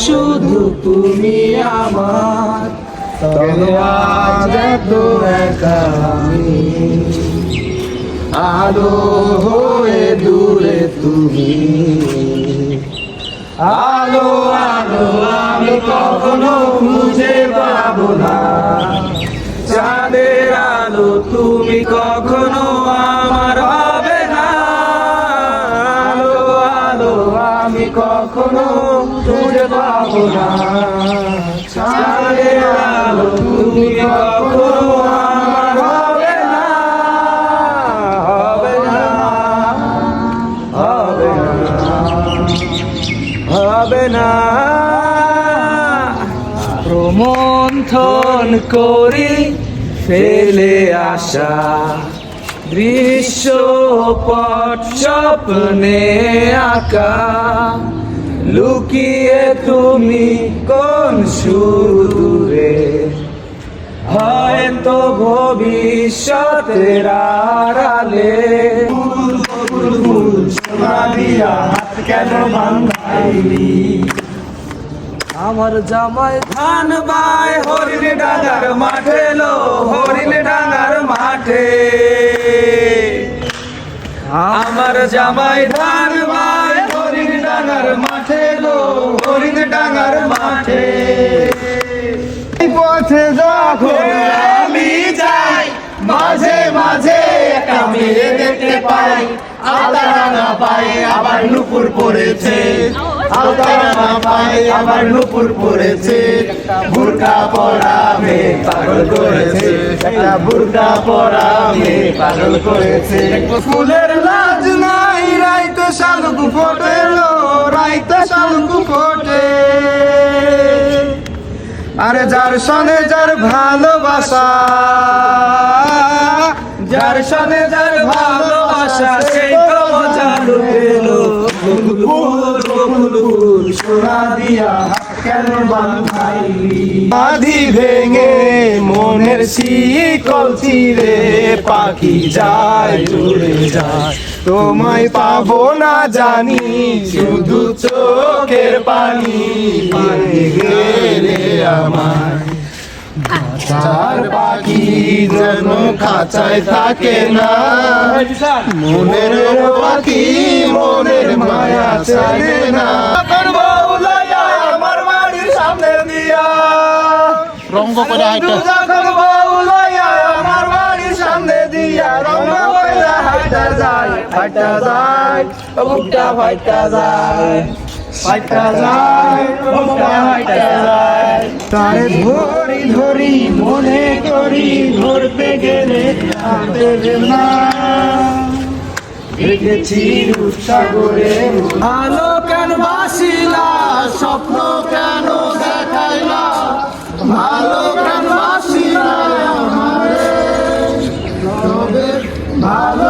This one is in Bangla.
শুধু তুমি আমার, তবে আজ এত একা আমি। আলো হয়ে দূরে তুমি, আলো আলো আমি কখনো খুঁজে পাবো না। চাঁদের আলো তুমি কখনো আমার হবে না। আলো আলো আমি কখনো খুঁজে পাবো না। চাঁদের আলো তুমি কখনো আমার হবে না, হবে না, হবে না, হবে না। প্রমন্থন করি ফেলে আসা দৃশ্যপট স্বপ্নে আঁকা, লুকিয়ে তুমি কোন সুদূরে, হয়তো ভবিষ্যতের আড়ালে। সোনা দিয়া হাত কেন বাঁধাইলি, আমার জামাই ধান বাই হরিণ ডাঙ্গার মাঠে লো, হরিণ ডাঙ্গার মাঠে। আমার জামাই ধান বাই হরিণ ডাঙ্গার মাঠে লো, হরিণ ডাঙ্গার মাঠে। পথে যখন আমি যাই, মাঝে মাঝে একটা মেয়ে দেখতে পাই, আলতারাঙা পায়ে আবার নুপুর পড়েছে, আলতারাঙা পায়ে আবার নুপুর পড়েছে। বুরকা পরা মেয়ে পাগল করেছে, একটা বুরকা পরা মেয়ে পাগল করেছে। ফুলের লাজ নাই রাইতে শালুক ফোটে লো, রাইতে শালুক ফোটে। আরে যার সনে যার ভালোবাসা, যার সনে যার ভালোবাসা, সেই তো জাদু পেলো। সোনা দিয়া কেন বাঁধাইলি, আধি ভেঙে মনের শিকল চিরে পাখি যায় উড়ে যায়। তোমায় পাবো না জানি, শুধু চোখের পানি পানি গেলে আমার। চার পাখি যেন খাঁচায় থাকে না, মনের পাখি মনের মায়া চায় না। আমার বাড়ির সামনে দিয়া রঙ্গ করে যখন বউলাইয়া আমার বাড়ির সামনে দিয়া রঙ্গ করে হাইটা যায়, হাইটা যায়, বুকটা ফাইটা যায়, ফাইটা যায়, বুকটা ফাইটা যায়। তারে ধরি ধরি মনে করি, ধরতে গেলে ধরতে না। দেখেছি রূপসাগরে আলো কেন বাসিলা, স্বপ্ন কেন দেখাইলা, ভালো কেন বাসিলা আমারে, তবে ভালো